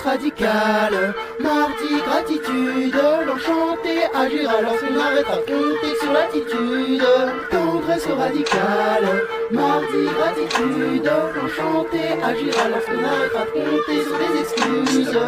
radical. Mardi, gratitude, l'enchanté agira lorsqu'on arrêtera de compter sur l'attitude. Tendresse radicale. Mardi, gratitude, l'enchanté agira lorsqu'on arrêtera de compter sur des excuses.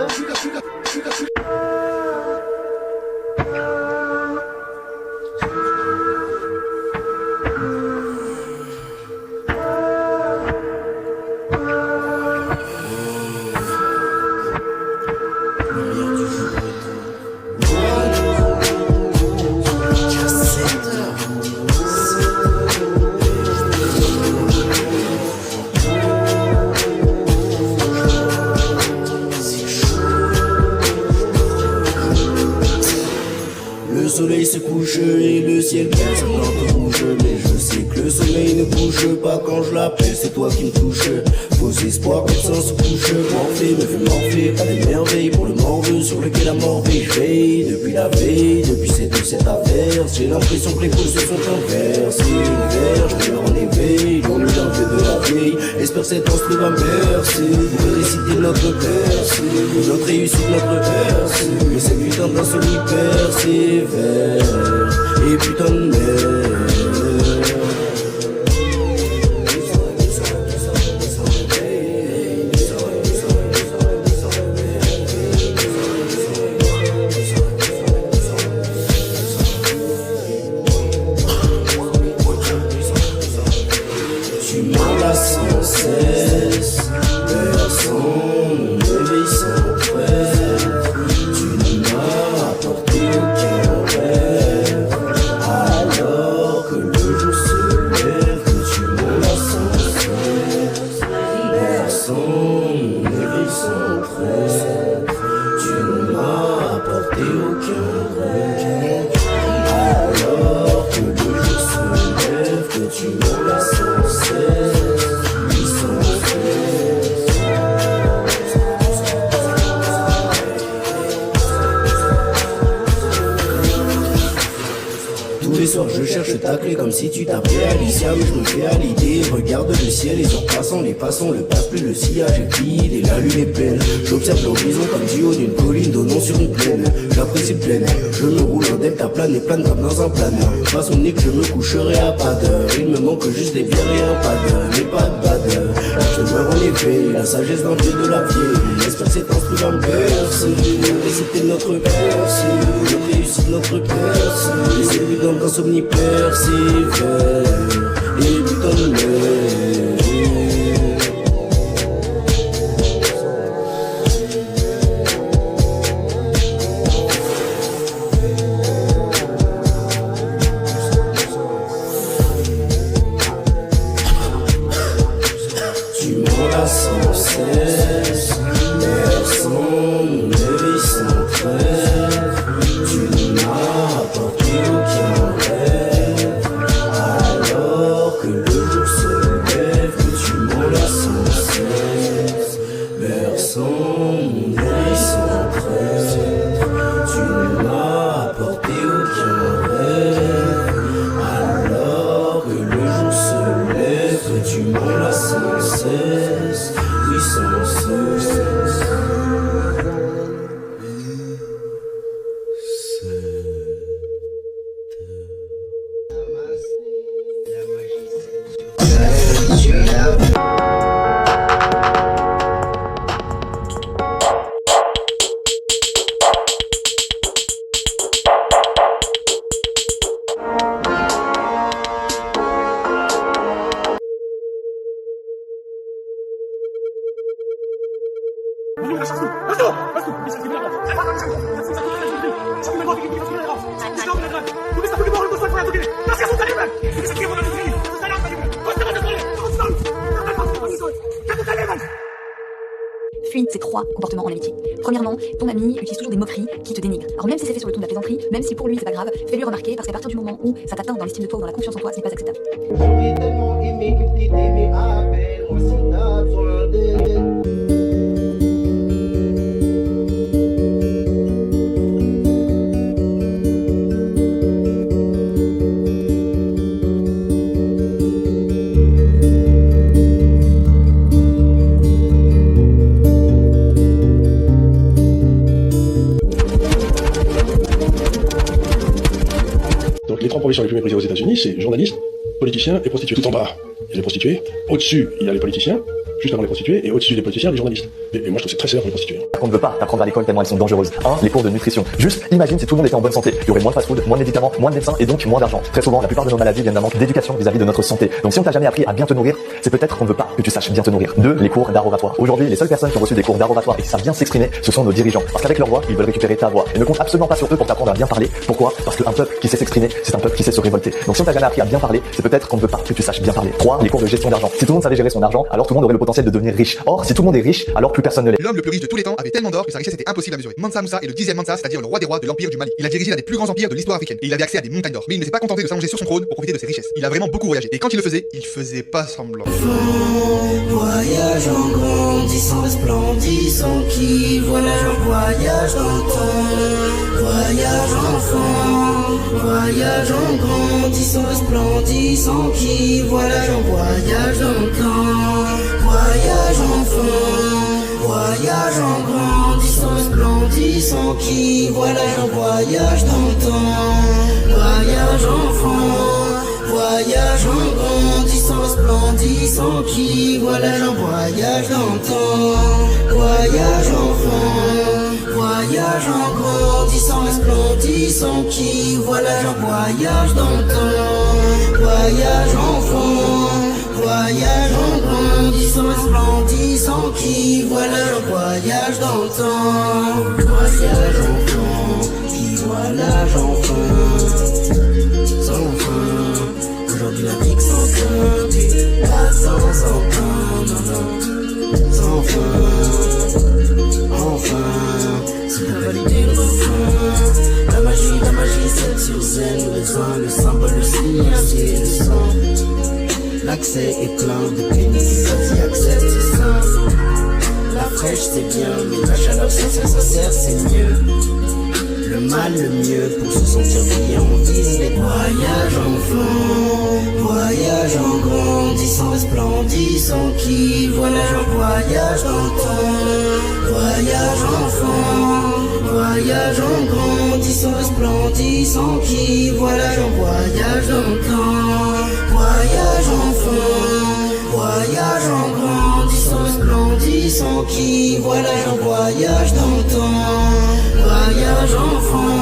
Le soleil se couche et le ciel baisse en rouge. Mais je sais que le soleil ne bouge pas quand je l'appelle, c'est toi qui me touches. Faux espoir, médecin se couche. Morphée me fait morpher, pas des merveilles pour le morveux sur lequel la mort veille. Depuis la veille, depuis cette averse, j'ai l'impression que les causes se sont inversées. L'hiver, je me en éveil, dans le danger de la vieille. Espère cet instru va me bercer, pour réciter notre percée, notre réussite, notre percée. Mais cette putain d'insomnie persévère, et putain de merde. Tu m'enlaces sans cesse, personne ne m'éveille sans trêve. Tu ne m'as apporté aucun rêve, alors que le jour se lève. Tu m'enlaces sans cesse, personne ne m'éveille sans trêve. Tu ne m'as apporté aucun rêve, alors que le jour se lève. Que tu m'enlaces sans cesse. Tous les soirs je cherche ta clé comme si tu t'appelais Alicia. Mais je me fais à l'idée, regarde le ciel et surpassant les passants. Le passe plus le sillage est vide et la lune est pleine. J'observe l'horizon comme du haut d'une colline donnant sur une plaine. J'apprécie le plein air, je me roule en delta plane et plane comme dans un planeur. Façonné que je me coucherai à pas d'heure. Il me manque juste des bières et un pas d'heure, mais pas de badeur. Je meurs en éveil, la sagesse d'un dieu de la vieille. J'espère que cet instru va me bercer, réciter notre percée, notre réussite, notre percée. Et c'est plus d'insomnie persévère, et putain de merde. Tu m'enlaces sans cesse, personne ne m'éveille sans trêve. Tu ne m'as apporté aucun rêve, alors que le jour se lève. Que tu m'enlaces sans cesse, personne ne m'éveille sans trêve. Tu ne m'as apporté aucun rêve, alors que le jour se lève. Que tu m'enlaces sans cesse, oui sans cesse. Fuis ces 3 comportements en amitié. Premièrement, ton ami utilise toujours des moqueries qui te dénigrent. Alors même si c'est fait sur le ton de la plaisanterie, même si pour lui c'est pas grave, fais-lui remarquer parce qu'à partir du moment où ça t'atteint dans l'estime de toi ou dans la confiance en toi, ce n'est pas acceptable. J'aurais tellement aimé que t'aider, mais appelle-moi si t'as besoin d'aide. professions les plus méprisées aux États-Unis, c'est journalistes, politiciens et prostituées. Tout en bas, il y a les prostituées. Au-dessus, il y a les politiciens. Juste avant les prostituées, et au-dessus des politiciens, les journalistes. Et moi, je trouve que c'est très sévère pour les prostituées. On ne veut pas t'apprendre à l'école tellement elles sont dangereuses. Les cours de nutrition. Juste, imagine si tout le monde était en bonne santé. Il y aurait moins de fast-food, moins de médicaments, moins de médecins et donc moins d'argent. Très souvent, la plupart de nos maladies viennent d'un manque d'éducation vis-à-vis de notre santé. Donc si on t'a jamais appris à bien te nourrir, c'est peut-être qu'on ne veut pas que tu saches bien te nourrir. 2. Les cours d'art oratoire. Aujourd'hui, les seules personnes qui ont reçu des cours d'art oratoire et qui savent bien s'exprimer, ce sont nos dirigeants. Parce qu'avec leur voix, ils veulent récupérer ta voix. Et ne comptent absolument pas sur eux pour t'apprendre à bien parler. Pourquoi? Parce qu'un peuple qui sait s'exprimer, c'est un peuple qui sait se révolter. Donc si on t'a jamais appris à bien parler, c'est peut-être qu'on ne veut pas que tu saches bien parler. 3. Les cours de gestion d'argent. Si tout le monde savait gérer son argent, alors tout le monde aurait le potentiel de devenir riche. Or, si tout le monde est riche, alors plus personne ne l'est. L'homme le plus riche de tous les temps avait tellement d'or que sa richesse était impossible à mesurer. Mansa Moussa est le 10e Mansa, c'est-à-dire le roi des rois de l'empire du Mali. Il a dirigé l'un des plus grands empires de l'histoire africaine et il avait accès à des montagnes d'or. Mais il ne s'est pas contenté de s'allonger sur son trône pour profiter de ses richesses. Il a vraiment beaucoup voyagé. Et quand il le faisait pas semblant. Voyage en grandissant, resplendissant, qui voilà, je voyage dans le temps. Voyage enfant, voyage en grandissant, resplendissant, qui voilà, je voyage dans le temps. Voyage enfant, voyage en grandissant, resplendissant, qui voilà, je voyage dans le temps. Voyage enfant, voyage en grandissant, resplendissant, qui voilà, j'en voyage dans le temps. Voyage enfant, voyage en grandissant, resplendissant, qui voilà, j'en voyage dans le temps. Voyage enfant, voyage en grandissant, resplendissant, qui voilà, j'en voyage dans le temps. Voyage enfant, qui voilà, j'enfant, sans fin. Aujourd'hui la vie sans cœur, pas sans emprunt, sans fin, enfin, c'est de valider le refrain. La magie, celle sur scène, le symbole, le signe, c'est le sang. L'accès est plein de pénis, vas-y accepte, c'est ça. La fraîche c'est bien, mais la chaleur ça sert, c'est mieux. Le mal, le mieux, pour se sentir bien, on vise les voyages enfants. Voyage en grandissant, resplendissant, qui voilà, j'en voyage dans le temps. Voyage enfant, voyage en grandissant, resplendissant, qui voilà, j'en voyage dans le temps. Voyage enfant, voyage en grandissant, resplendissant, qui voilà, j'en voyage dans le temps. Voyage enfant,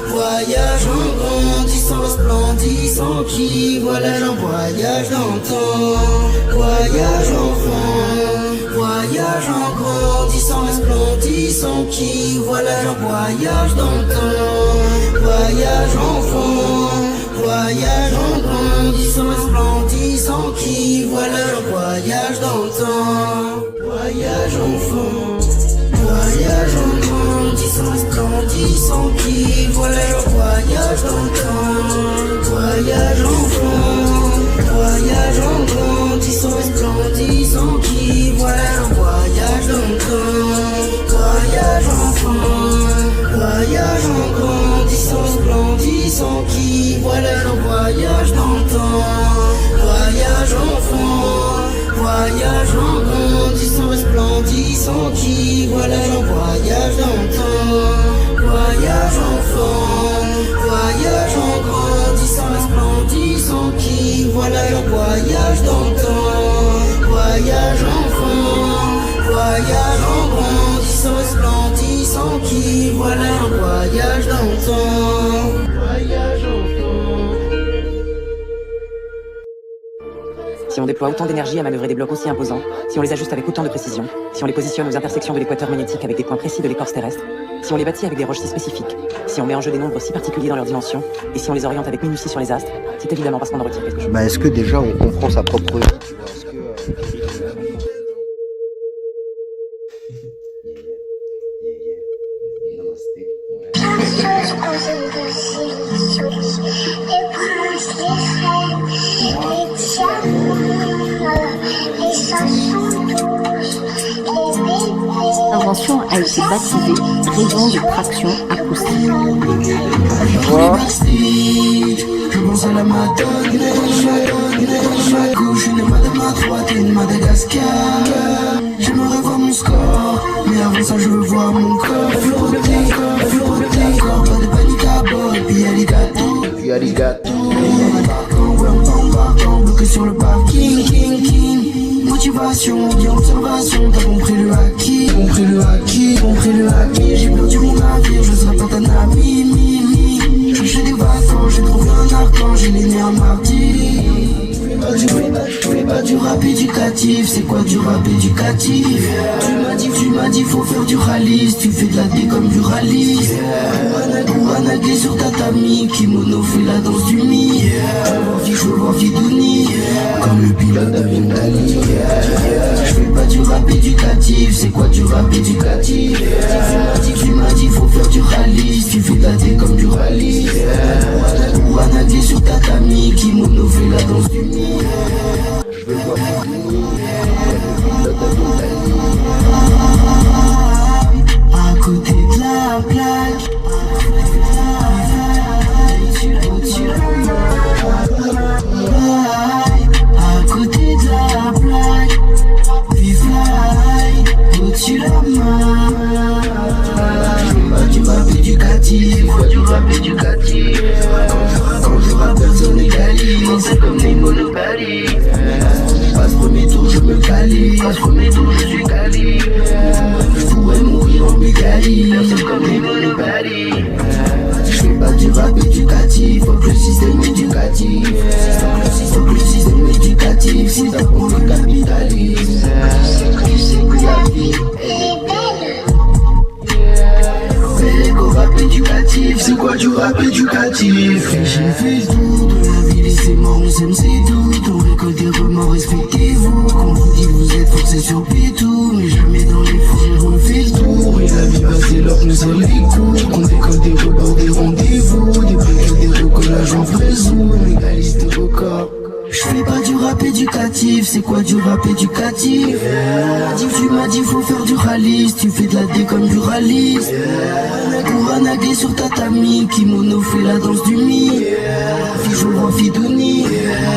voyage en grandissant, resplendissant, qui voilà, j'en voyage dans le temps. Voyage enfant, voyage en grandissant, resplendissant, qui voilà, j'en voyage dans le temps. Voyage enfant, voyage en grandissant, resplendissant, qui voilà, j'en voyage dans le temps. Voyage enfant, voyage en grandissant, resplendissant, qui voilà, j'en voyage dans le temps. Voyage enfant, voyage en grandissant, resplendissant, qui voilà, j'en voyage dans le temps. Voyage enfant, voyage en grandissant, resplendissant, qui voilà, j'en voyage dans le temps. Voyage enfant, voyage en grandissant, resplendissant, qui voilà, j'en voyage dans le temps. Voyage enfant, voyage en grandissant, resplendissant, qui voilà, j'en voyage dans le temps. Voyage enfant, voyage en grandissant, resplendissant, qui voilà, j'en voyage dans le temps. Voyage enfant. Si on déploie autant d'énergie à manœuvrer des blocs aussi imposants, si on les ajuste avec autant de précision, si on les positionne aux intersections de l'équateur magnétique avec des points précis de l'écorce terrestre, si on les bâtit avec des roches si spécifiques, si on met en jeu des nombres si particuliers dans leurs dimensions, et si on les oriente avec minutie sur les astres, c'est évidemment parce qu'on en retire quelque chose. Est-ce que déjà on comprend sa propre vie, tu vois, est-ce que... L'invention a été baptisée rayon de traction acoustique. Je pense à la Madone, ma gauche, une main de ma droite et une Madagascar. J'aimerais voir mon score, mais avant ça je veux voir mon corps flotter, corps, pas de panique à bord, puis alligator. Depuis arigato. Bloqué sur le parking, motivation, bien observation, t'as compris le acquis, j'ai perdu mon navire, je serai pas ta ami, chercher des vacances, j'ai trouvé un archange, j'ai les nerfs mardi. Fais pas du rap éducatif, c'est quoi du rap éducatif? Tu m'as dit faut faire du rallye, tu fais de la D comme du rallye. Kouranagué sur tatami, kimono fait la danse du mi. Je veux voir Fidouni, comme le pilote d'avion d'Ali. Je fais pas du rap éducatif, c'est quoi du rap éducatif? Tu m'as dit faut faire du rallye, tu fais de la D comme du rallye. Kouranagué sur tatami, kimono fait la danse du mi. Je veux voir Fidouni, comme le pilote d'avion d'Ali. À côté de la plaque, à côté de la plaque, we fly au-dessus de la main. Je fais pas du rap éducatif, quand je rappe personne n'est quali, c'est comme les Monopoly. Passe premier tour je me qualifie, je suis quali. Je pourrais mourir en Bulgarie, c'est comme les Monopoly. Je fais pas du rap éducatif, faut que le système éducatif. Faut que le système éducatif, si t'as pour le capitalisme. Tu sais que la vie elle est belle. Mais qu'au rap éducatif, c'est quoi du rap éducatif? Et j'ai fait tout de la vie, laissez-moi, on s'aime c'est tout. On récolte des remords, respectez-vous. Quand vous dites vous êtes forcés sur Pitou, mais jamais dans les fous, j'ai refait le tour. Et la vie passée leur nous serre les coups. Qu'on décolle des rebords, des rendez-vous, des briques, des recollages en vrai zoom, on égalise des records. Je fais pas du rap éducatif, c'est quoi du rap éducatif? Tu m'as dit faut faire du rallye, tu fais de la D comme du rallye. Kouranagué sur tatami, kimono fait la danse du mi. Je vois Fidouni,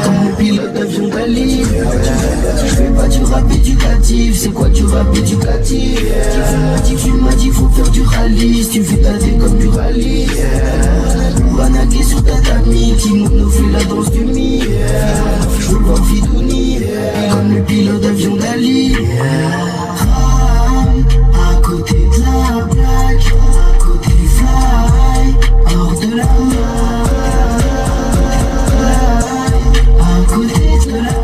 comme le pilote d'avion d'Ali. Je fais pas du rap éducatif, c'est quoi du rap éducatif? Tu m'as dit faut faire du rallye, tu fais de la D comme du rallye. Kouranagué sur tatami, kimono fait la danse du mi. Je veux voir Fidouni, comme le pilote d'avion d'Ali. À côté de la plaque, à côté du fly, hors de la main. À côté de la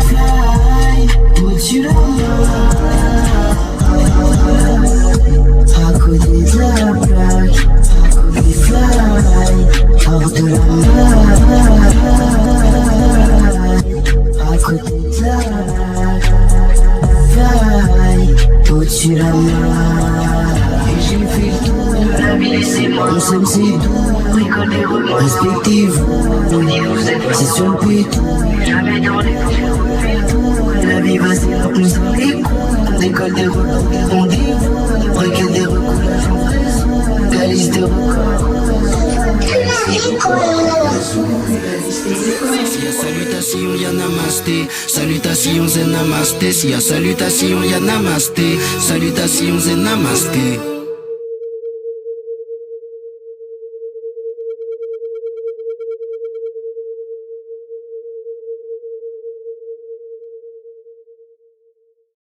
fly, au-dessus de la main. À côté de la plaque, à côté du fly, hors de la main. À côté de la fly, au-dessus de la main. Et j'ai fait le tour de la vie, laissez-moi, on s'aime c'est tout. Récolte des remords, respectez-vous. On dit vous êtes c'est sur le pétou, jamais dans les fous. La vie va c'est là, on s'en les coups. On décolle des remords, des rendez-vous. Briquette des recollages en vrai zoom, galise des records. S'il y a salutation, y'a namasté. Salutation, c'est namasté. S'il y a salutation, y'a namasté. Salutation, c'est namasté.